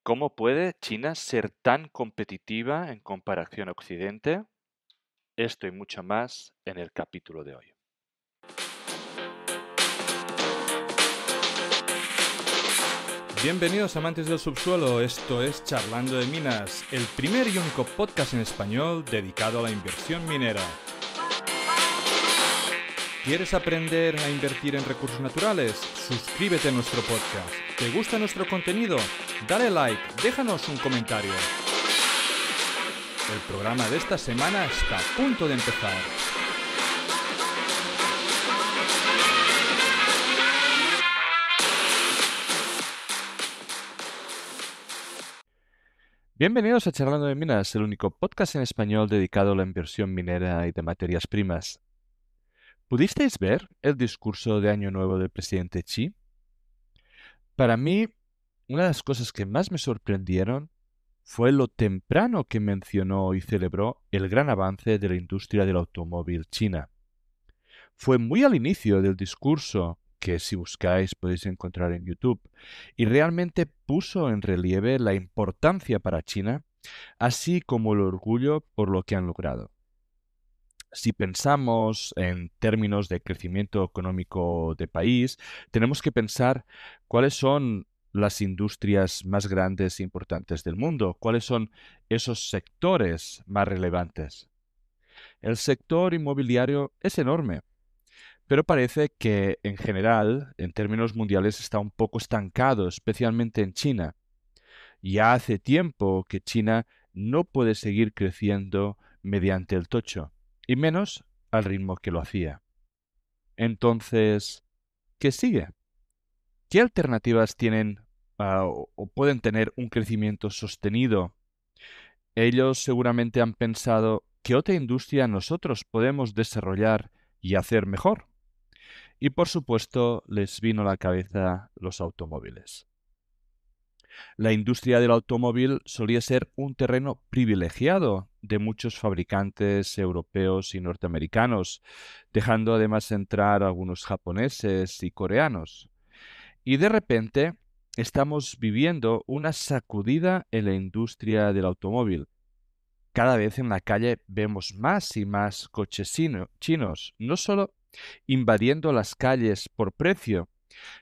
¿Cómo puede China ser tan competitiva en comparación a Occidente? Esto y mucho más en el capítulo de hoy. Bienvenidos amantes del subsuelo, esto es Charlando de Minas, el primer y único podcast en español dedicado a la inversión minera. ¿Quieres aprender a invertir en recursos naturales? Suscríbete a nuestro podcast. ¿Te gusta nuestro contenido? Dale like, déjanos un comentario. El programa de esta semana está a punto de empezar. Bienvenidos a Charlando de Minas, el único podcast en español dedicado a la inversión minera y de materias primas. ¿Pudisteis ver el discurso de Año Nuevo del presidente Xi? Para mí, una de las cosas que más me sorprendieron fue lo temprano que mencionó y celebró el gran avance de la industria del automóvil china. Fue muy al inicio del discurso, que si buscáis podéis encontrar en YouTube, y realmente puso en relieve la importancia para China, así como el orgullo por lo que han logrado. Si pensamos en términos de crecimiento económico de país, tenemos que pensar cuáles son las industrias más grandes e importantes del mundo, cuáles son esos sectores más relevantes. El sector inmobiliario es enorme, pero parece que en general, en términos mundiales, está un poco estancado, especialmente en China. Ya hace tiempo que China no puede seguir creciendo mediante el tocho, y menos al ritmo que lo hacía. Entonces, ¿qué sigue? ¿Qué alternativas tienen o pueden tener un crecimiento sostenido? Ellos seguramente han pensado qué otra industria nosotros podemos desarrollar y hacer mejor. Y por supuesto les vino a la cabeza los automóviles. La industria del automóvil solía ser un terreno privilegiado de muchos fabricantes europeos y norteamericanos, dejando además entrar algunos japoneses y coreanos. Y de repente estamos viviendo una sacudida en la industria del automóvil. Cada vez en la calle vemos más y más coches chinos, no solo invadiendo las calles por precio,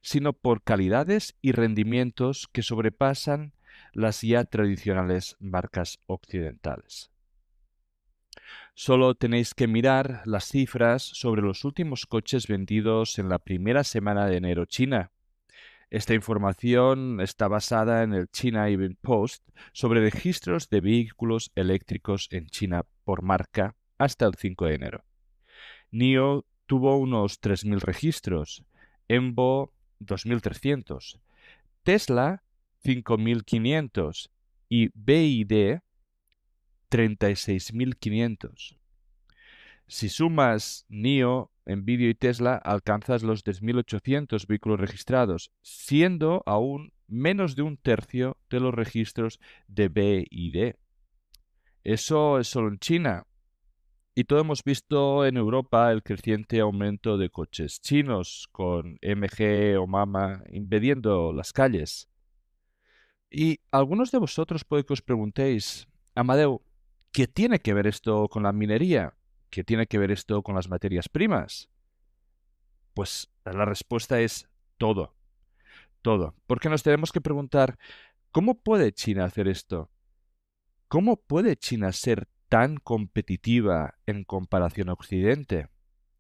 sino por calidades y rendimientos que sobrepasan las ya tradicionales marcas occidentales. Solo tenéis que mirar las cifras sobre los últimos coches vendidos en la primera semana de enero China. Esta información está basada en el China Event Post sobre registros de vehículos eléctricos en China por marca hasta el 5 de enero. NIO tuvo unos 3.000 registros, ENVO 2.300, Tesla 5.500 y BYD 36.500. Si sumas NIO, Nvidia y Tesla, alcanzas los 10.800 vehículos registrados, siendo aún menos de un tercio de los registros de BYD. Eso es solo en China. Y todos hemos visto en Europa el creciente aumento de coches chinos, con MG o MAMA invadiendo las calles. Y algunos de vosotros puede que os preguntéis, Amadeu, ¿qué tiene que ver esto con la minería? ¿Qué tiene que ver esto con las materias primas? Pues la respuesta es todo, todo. Porque nos tenemos que preguntar, ¿cómo puede China hacer esto? ¿Cómo puede China ser tan competitiva en comparación a Occidente?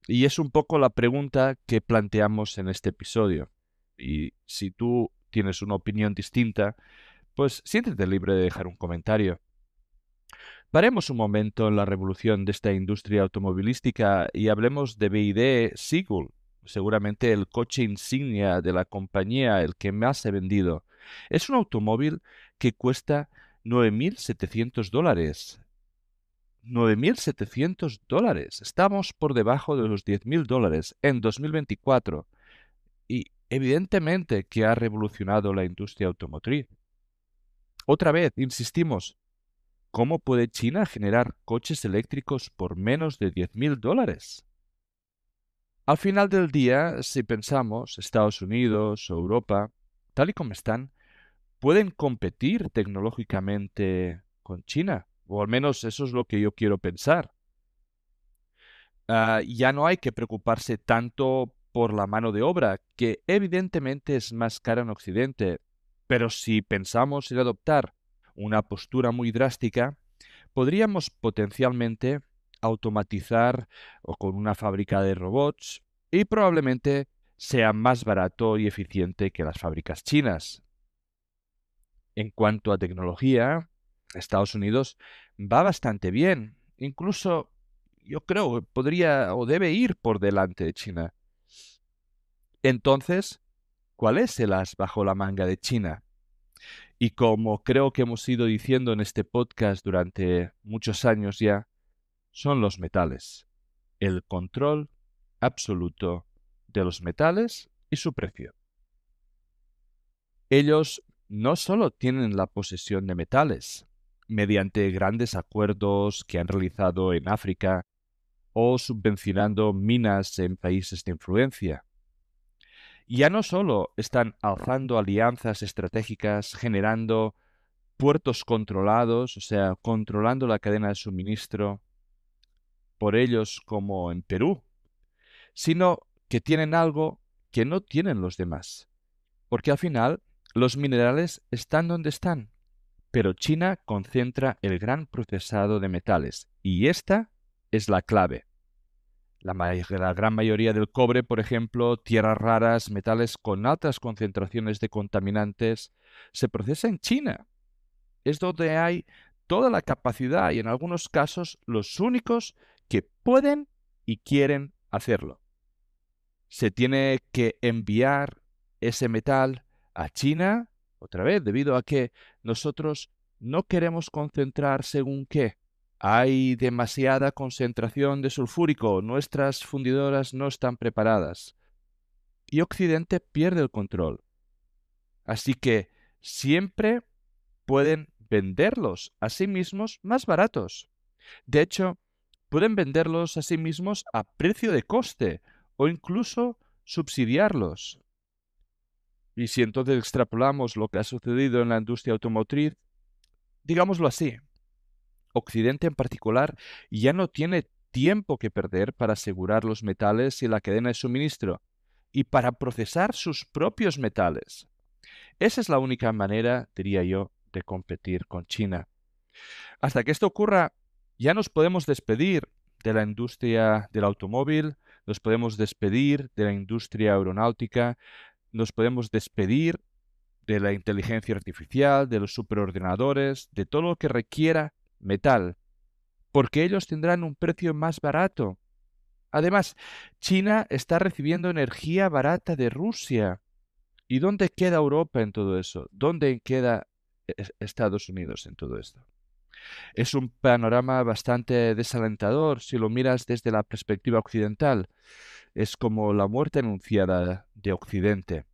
Y es un poco la pregunta que planteamos en este episodio. Y si tú tienes una opinión distinta, pues siéntete libre de dejar un comentario. Paremos un momento en la revolución de esta industria automovilística y hablemos de BYD Seagull, seguramente el coche insignia de la compañía, el que más he vendido. Es un automóvil que cuesta $9.700. $9.700. Estamos por debajo de los $10.000 en 2024 y evidentemente que ha revolucionado la industria automotriz. Otra vez, insistimos, ¿cómo puede China generar coches eléctricos por menos de $10.000? Al final del día, si pensamos Estados Unidos o Europa, tal y como están, pueden competir tecnológicamente con China, o al menos eso es lo que yo quiero pensar. Ya no hay que preocuparse tanto por la mano de obra, que evidentemente es más cara en Occidente, pero si pensamos en adoptar una postura muy drástica, podríamos potencialmente automatizar o con una fábrica de robots y probablemente sea más barato y eficiente que las fábricas chinas. En cuanto a tecnología, Estados Unidos va bastante bien. Incluso yo creo que podría o debe ir por delante de China. Entonces, ¿cuál es el as bajo la manga de China? Y como creo que hemos ido diciendo en este podcast durante muchos años ya, son los metales. El control absoluto de los metales y su precio. Ellos no solo tienen la posesión de metales, mediante grandes acuerdos que han realizado en África o subvencionando minas en países de influencia. Ya no solo están alzando alianzas estratégicas, generando puertos controlados, o sea, controlando la cadena de suministro por ellos como en Perú, sino que tienen algo que no tienen los demás. Porque al final los minerales están donde están, pero China concentra el gran procesado de metales y esta es la clave. La gran mayoría del cobre, por ejemplo, tierras raras, metales con altas concentraciones de contaminantes, se procesa en China. Es donde hay toda la capacidad y en algunos casos los únicos que pueden y quieren hacerlo. Se tiene que enviar ese metal a China, otra vez, debido a que nosotros no queremos concentrar según qué. Hay demasiada concentración de sulfúrico, nuestras fundidoras no están preparadas. Y Occidente pierde el control. Así que siempre pueden venderlos a sí mismos más baratos. De hecho, pueden venderlos a sí mismos a precio de coste o incluso subsidiarlos. Y si entonces extrapolamos lo que ha sucedido en la industria automotriz, digámoslo así, Occidente en particular ya no tiene tiempo que perder para asegurar los metales y la cadena de suministro y para procesar sus propios metales. Esa es la única manera, diría yo, de competir con China. Hasta que esto ocurra, ya nos podemos despedir de la industria del automóvil, nos podemos despedir de la industria aeronáutica, nos podemos despedir de la inteligencia artificial, de los superordenadores, de todo lo que requiera metal, porque ellos tendrán un precio más barato. Además, China está recibiendo energía barata de Rusia. ¿Y dónde queda Europa en todo eso? ¿Dónde queda Estados Unidos en todo esto? Es un panorama bastante desalentador si lo miras desde la perspectiva occidental. Es como la muerte anunciada de Occidente.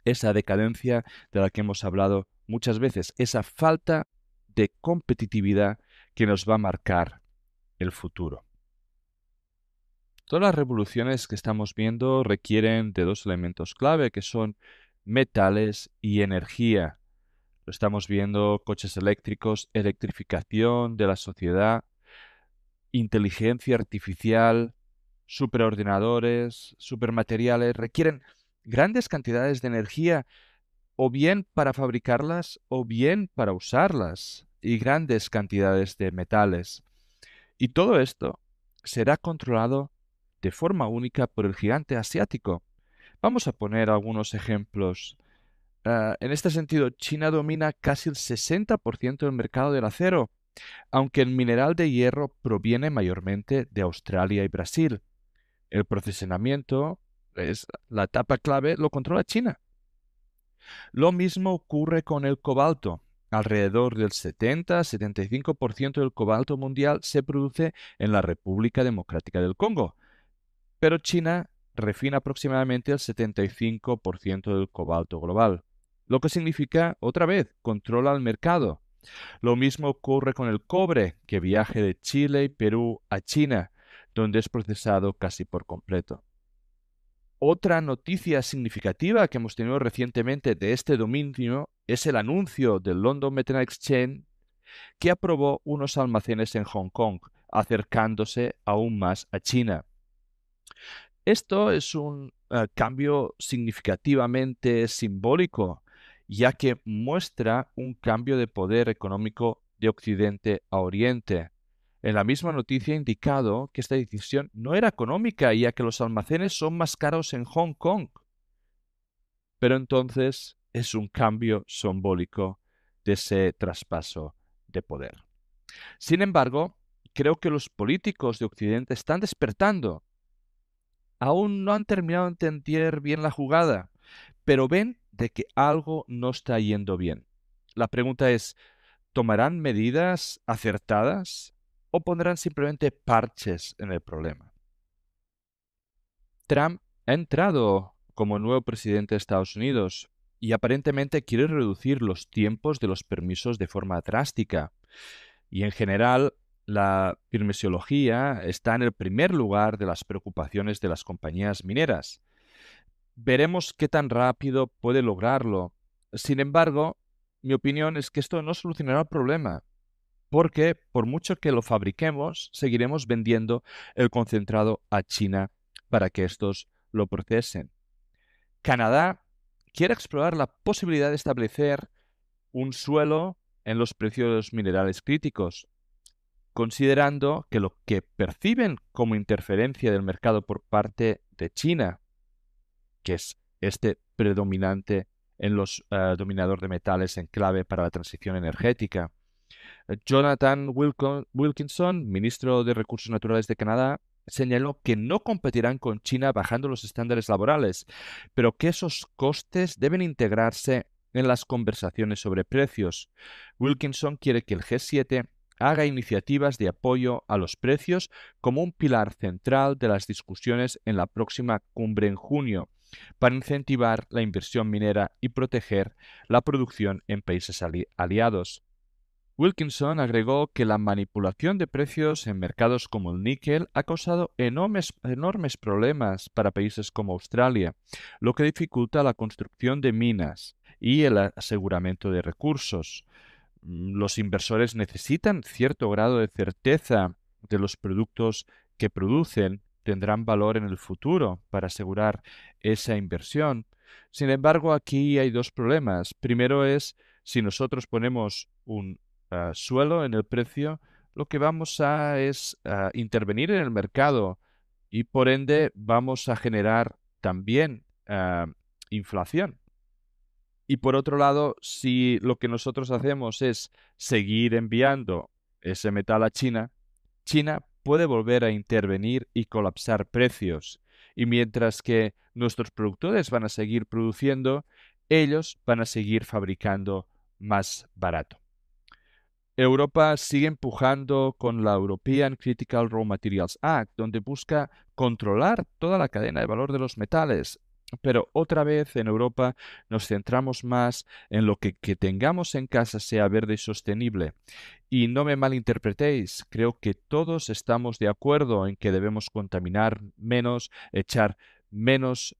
Esa decadencia de la que hemos hablado muchas veces, esa falta de competitividad que nos va a marcar el futuro. Todas las revoluciones que estamos viendo requieren de dos elementos clave, que son metales y energía. Lo estamos viendo, coches eléctricos, electrificación de la sociedad, inteligencia artificial, superordenadores, supermateriales, requieren grandes cantidades de energía o bien para fabricarlas o bien para usarlas, y grandes cantidades de metales. Y todo esto será controlado de forma única por el gigante asiático. Vamos a poner algunos ejemplos. En este sentido, China domina casi el 60% del mercado del acero, aunque el mineral de hierro proviene mayormente de Australia y Brasil. El procesamiento, es la etapa clave, lo controla China. Lo mismo ocurre con el cobalto. Alrededor del 70-75% del cobalto mundial se produce en la República Democrática del Congo, pero China refina aproximadamente el 75% del cobalto global, lo que significa, otra vez, controla el mercado. Lo mismo ocurre con el cobre, que viaja de Chile y Perú a China, donde es procesado casi por completo. Otra noticia significativa que hemos tenido recientemente de este dominio es el anuncio del London Metal Exchange que aprobó unos almacenes en Hong Kong, acercándose aún más a China. Esto es un cambio significativamente simbólico, ya que muestra un cambio de poder económico de Occidente a Oriente. En la misma noticia ha indicado que esta decisión no era económica, ya que los almacenes son más caros en Hong Kong. Pero entonces es un cambio simbólico de ese traspaso de poder. Sin embargo, creo que los políticos de Occidente están despertando. Aún no han terminado de entender bien la jugada, pero ven de que algo no está yendo bien. La pregunta es, ¿tomarán medidas acertadas o pondrán simplemente parches en el problema? Trump ha entrado como nuevo presidente de Estados Unidos y aparentemente quiere reducir los tiempos de los permisos de forma drástica. Y en general, la permisología está en el primer lugar de las preocupaciones de las compañías mineras. Veremos qué tan rápido puede lograrlo. Sin embargo, mi opinión es que esto no solucionará el problema, porque por mucho que lo fabriquemos, seguiremos vendiendo el concentrado a China para que estos lo procesen. Canadá quiere explorar la posibilidad de establecer un suelo en los precios de los minerales críticos, considerando que lo que perciben como interferencia del mercado por parte de China, que es este predominante en los dominador de metales en clave para la transición energética. Jonathan Wilkinson, ministro de Recursos Naturales de Canadá, señaló que no competirán con China bajando los estándares laborales, pero que esos costes deben integrarse en las conversaciones sobre precios. Wilkinson quiere que el G7 haga iniciativas de apoyo a los precios como un pilar central de las discusiones en la próxima cumbre en junio, para incentivar la inversión minera y proteger la producción en países aliados. Wilkinson agregó que la manipulación de precios en mercados como el níquel ha causado enormes problemas para países como Australia, lo que dificulta la construcción de minas y el aseguramiento de recursos. Los inversores necesitan cierto grado de certeza de los productos que producen tendrán valor en el futuro para asegurar esa inversión. Sin embargo, aquí hay dos problemas. Primero es si nosotros ponemos un suelo en el precio, lo que vamos a es intervenir en el mercado y por ende vamos a generar también inflación. Y por otro lado, si lo que nosotros hacemos es seguir enviando ese metal a China, China puede volver a intervenir y colapsar precios. Y mientras que nuestros productores van a seguir produciendo, ellos van a seguir fabricando más barato. Europa sigue empujando con la European Critical Raw Materials Act, donde busca controlar toda la cadena de valor de los metales. Pero otra vez en Europa nos centramos más en lo que tengamos en casa sea verde y sostenible. Y no me malinterpretéis, creo que todos estamos de acuerdo en que debemos contaminar menos, echar menos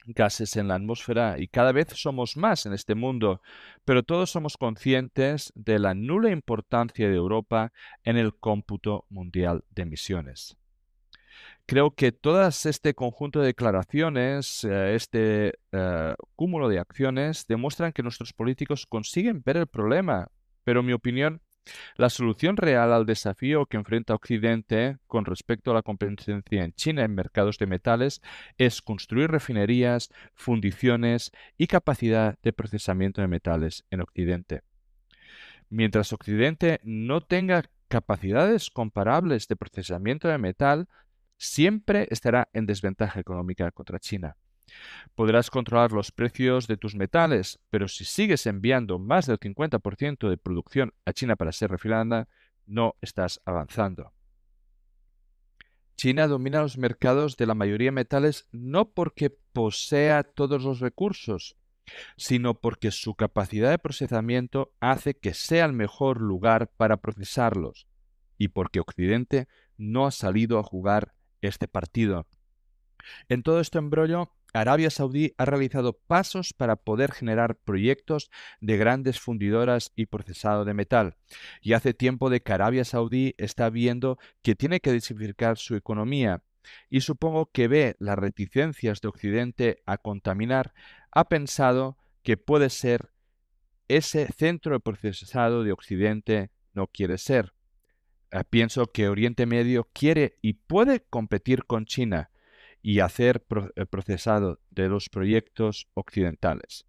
gases en la atmósfera y cada vez somos más en este mundo, pero todos somos conscientes de la nula importancia de Europa en el cómputo mundial de emisiones. Creo que todas este conjunto de declaraciones, cúmulo de acciones, demuestran que nuestros políticos consiguen ver el problema, pero en mi opinión, la solución real al desafío que enfrenta Occidente con respecto a la competencia en China en mercados de metales es construir refinerías, fundiciones y capacidad de procesamiento de metales en Occidente. Mientras Occidente no tenga capacidades comparables de procesamiento de metal, siempre estará en desventaja económica contra China. Podrás controlar los precios de tus metales, pero si sigues enviando más del 50% de producción a China para ser refinada, no estás avanzando. China domina los mercados de la mayoría de metales no porque posea todos los recursos, sino porque su capacidad de procesamiento hace que sea el mejor lugar para procesarlos y porque Occidente no ha salido a jugar este partido. En todo este embrollo, Arabia Saudí ha realizado pasos para poder generar proyectos de grandes fundidoras y procesado de metal. Y hace tiempo de que Arabia Saudí está viendo que tiene que diversificar su economía. Y supongo que ve las reticencias de Occidente a contaminar, ha pensado que puede ser ese centro de procesado de Occidente no quiere ser. Pienso que Oriente Medio quiere y puede competir con China y hacer procesado de los proyectos occidentales.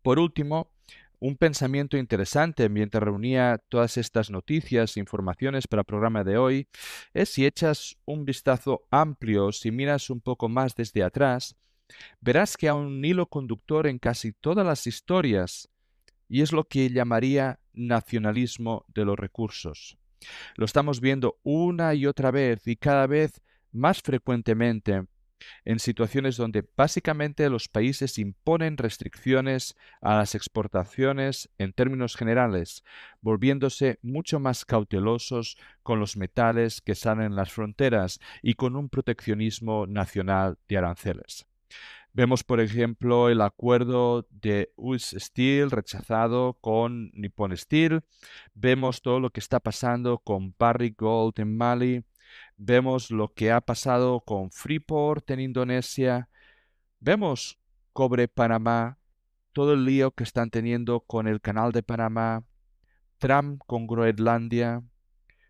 Por último, un pensamiento interesante mientras reunía todas estas noticias e informaciones para el programa de hoy es si echas un vistazo amplio, si miras un poco más desde atrás, verás que hay un hilo conductor en casi todas las historias y es lo que llamaría nacionalismo de los recursos. Lo estamos viendo una y otra vez y cada vez más frecuentemente en situaciones donde básicamente los países imponen restricciones a las exportaciones en términos generales, volviéndose mucho más cautelosos con los metales que salen en las fronteras y con un proteccionismo nacional de aranceles. Vemos, por ejemplo, el acuerdo de US Steel rechazado con Nippon Steel. Vemos todo lo que está pasando con Barrick Gold en Mali. Vemos lo que ha pasado con Freeport en Indonesia. Vemos Cobre Panamá, todo el lío que están teniendo con el Canal de Panamá, Trump con Groenlandia.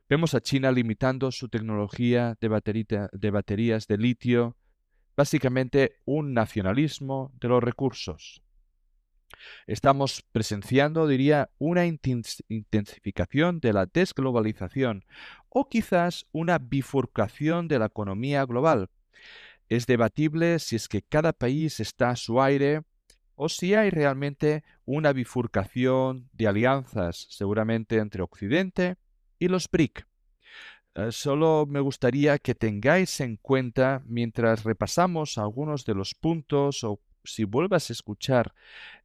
Vemos a China limitando su tecnología de baterías de litio, básicamente un nacionalismo de los recursos. Estamos presenciando, diría, una intensificación de la desglobalización o quizás una bifurcación de la economía global. Es debatible si es que cada país está a su aire o si hay realmente una bifurcación de alianzas, seguramente entre Occidente y los BRIC. Solo me gustaría que tengáis en cuenta, mientras repasamos algunos de los puntos o si vuelvas a escuchar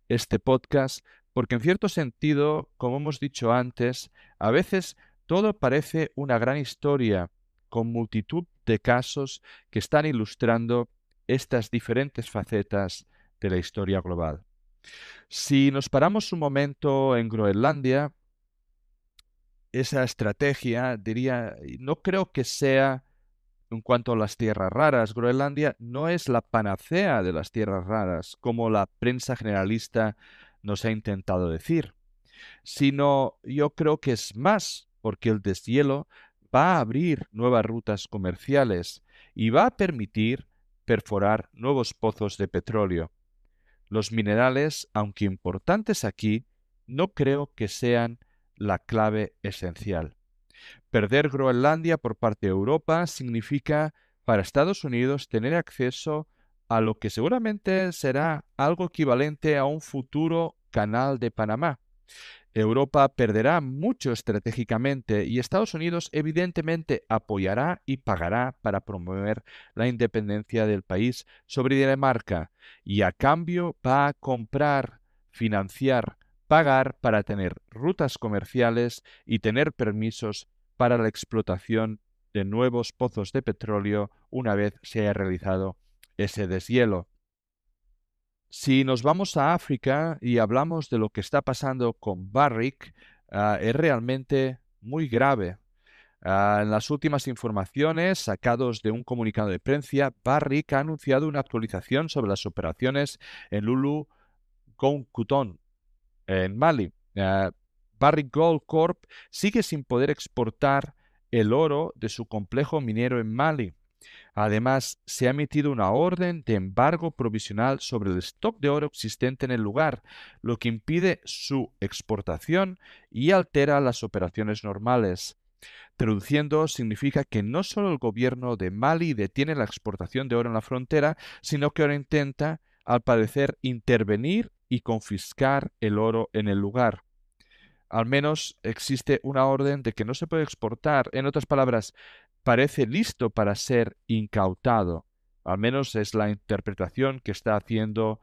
este podcast, porque en cierto sentido, como hemos dicho antes, a veces todo parece una gran historia con multitud de casos que están ilustrando estas diferentes facetas de la historia global. Si nos paramos un momento en Groenlandia, esa estrategia, diría, no creo que sea en cuanto a las tierras raras. Groenlandia no es la panacea de las tierras raras, como la prensa generalista nos ha intentado decir, sino yo creo que es más porque el deshielo va a abrir nuevas rutas comerciales y va a permitir perforar nuevos pozos de petróleo. Los minerales, aunque importantes aquí, no creo que sean la clave esencial. Perder Groenlandia por parte de Europa significa para Estados Unidos tener acceso a lo que seguramente será algo equivalente a un futuro canal de Panamá. Europa perderá mucho estratégicamente y Estados Unidos evidentemente apoyará y pagará para promover la independencia del país sobre Dinamarca y a cambio va a comprar, financiar, pagar para tener rutas comerciales y tener permisos para la explotación de nuevos pozos de petróleo una vez se haya realizado ese deshielo. Si nos vamos a África y hablamos de lo que está pasando con Barrick, es realmente muy grave. En las últimas informaciones sacados de un comunicado de prensa, Barrick ha anunciado una actualización sobre las operaciones en Lulu Gounkoton, en Mali. Barrick Gold Corp sigue sin poder exportar el oro de su complejo minero en Mali. Además, se ha emitido una orden de embargo provisional sobre el stock de oro existente en el lugar, lo que impide su exportación y altera las operaciones normales. Traduciendo, significa que no solo el gobierno de Mali detiene la exportación de oro en la frontera, sino que ahora intenta, al parecer, intervenir y confiscar el oro en el lugar. Al menos existe una orden de que no se puede exportar. En otras palabras, parece listo para ser incautado. Al menos es la interpretación que está haciendo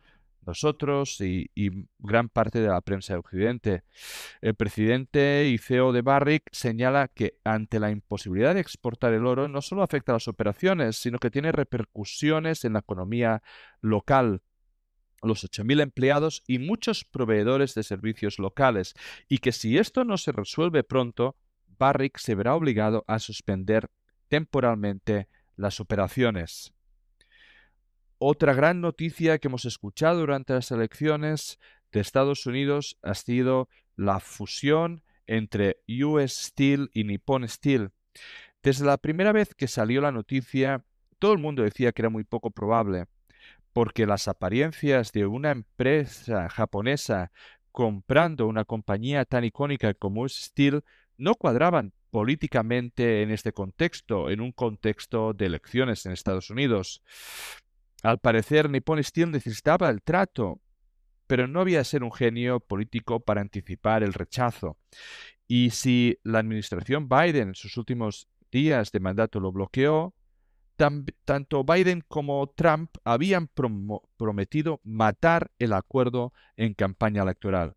nosotros y gran parte de la prensa de Occidente. El presidente y CEO de Barrick señala que ante la imposibilidad de exportar el oro no solo afecta a las operaciones, sino que tiene repercusiones en la economía local, los 8.000 empleados y muchos proveedores de servicios locales, y que si esto no se resuelve pronto, Barrick se verá obligado a suspender temporalmente las operaciones. Otra gran noticia que hemos escuchado durante las elecciones de Estados Unidos ha sido la fusión entre US Steel y Nippon Steel. Desde la primera vez que salió la noticia, todo el mundo decía que era muy poco probable, porque las apariencias de una empresa japonesa comprando una compañía tan icónica como US Steel no cuadraban políticamente en este contexto, en un contexto de elecciones en Estados Unidos. Al parecer, Nippon Steel necesitaba el trato, pero no había de ser un genio político para anticipar el rechazo. Y si la administración Biden en sus últimos días de mandato lo bloqueó, tanto Biden como Trump habían prometido matar el acuerdo en campaña electoral,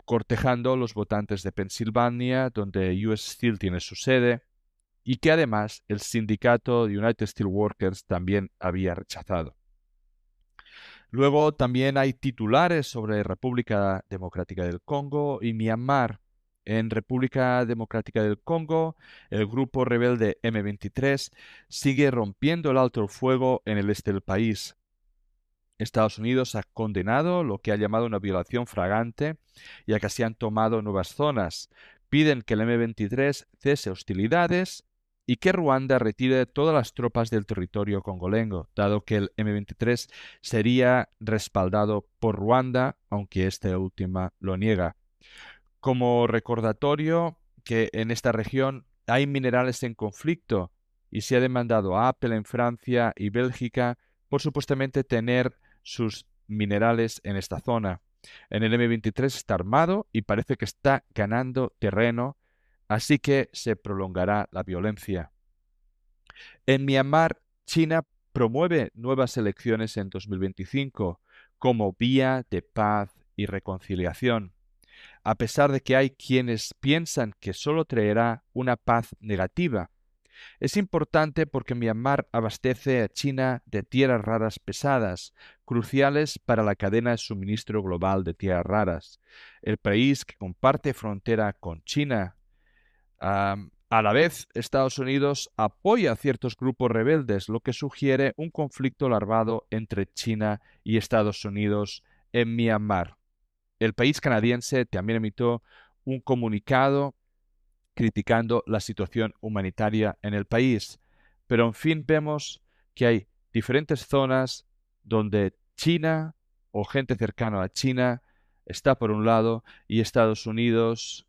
cortejando a los votantes de Pensilvania, donde US Steel tiene su sede, y que además el sindicato United Steelworkers también había rechazado. Luego también hay titulares sobre República Democrática del Congo y Myanmar. En República Democrática del Congo, el grupo rebelde M23 sigue rompiendo el alto el fuego en el este del país. Estados Unidos ha condenado lo que ha llamado una violación flagrante, ya que se han tomado nuevas zonas. Piden que el M23 cese hostilidades y que Ruanda retire todas las tropas del territorio congolengo, dado que el M23 sería respaldado por Ruanda, aunque esta última lo niega. Como recordatorio que en esta región hay minerales en conflicto y se ha demandado a Apple en Francia y Bélgica por supuestamente tener sus minerales en esta zona. En el M23 está armado y parece que está ganando terreno, así que se prolongará la violencia. En Myanmar, China promueve nuevas elecciones en 2025 como vía de paz y reconciliación, a pesar de que hay quienes piensan que solo traerá una paz negativa. Es importante porque Myanmar abastece a China de tierras raras pesadas, cruciales para la cadena de suministro global de tierras raras. El país que comparte frontera con China. A la vez, Estados Unidos apoya a ciertos grupos rebeldes, lo que sugiere un conflicto larvado entre China y Estados Unidos en Myanmar. El país canadiense también emitió un comunicado criticando la situación humanitaria en el país. Pero en fin vemos que hay diferentes zonas donde China o gente cercana a China está por un lado y Estados Unidos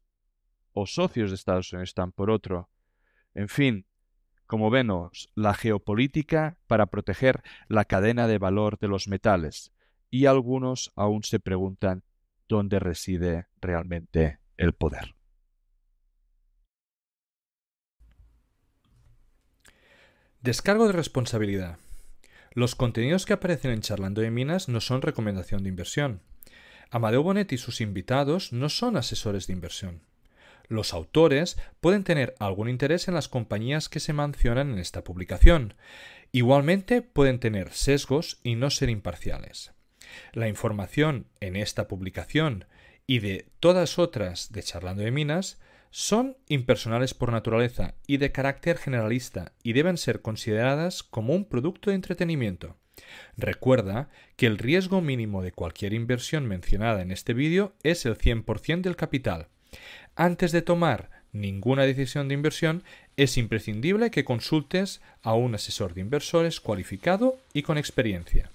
o socios de Estados Unidos están por otro. En fin, como vemos, la geopolítica para proteger la cadena de valor de los metales. Y algunos aún se preguntan dónde reside realmente el poder. Descargo de responsabilidad. Los contenidos que aparecen en Charlando de Minas no son recomendación de inversión. Amadeu Bonet y sus invitados no son asesores de inversión. Los autores pueden tener algún interés en las compañías que se mencionan en esta publicación. Igualmente pueden tener sesgos y no ser imparciales. La información en esta publicación y de todas otras de Charlando de Minas son impersonales por naturaleza y de carácter generalista y deben ser consideradas como un producto de entretenimiento. Recuerda que el riesgo mínimo de cualquier inversión mencionada en este vídeo es el 100% del capital. Antes de tomar ninguna decisión de inversión, es imprescindible que consultes a un asesor de inversores cualificado y con experiencia.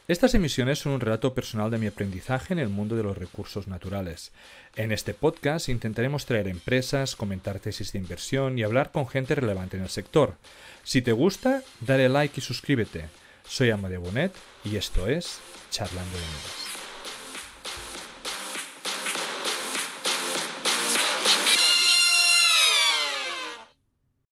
Estas emisiones son un relato personal de mi aprendizaje en el mundo de los recursos naturales. En este podcast intentaremos traer empresas, comentar tesis de inversión y hablar con gente relevante en el sector. Si te gusta, dale like y suscríbete. Soy Amadeu Bonet y esto es Charlando de Minas.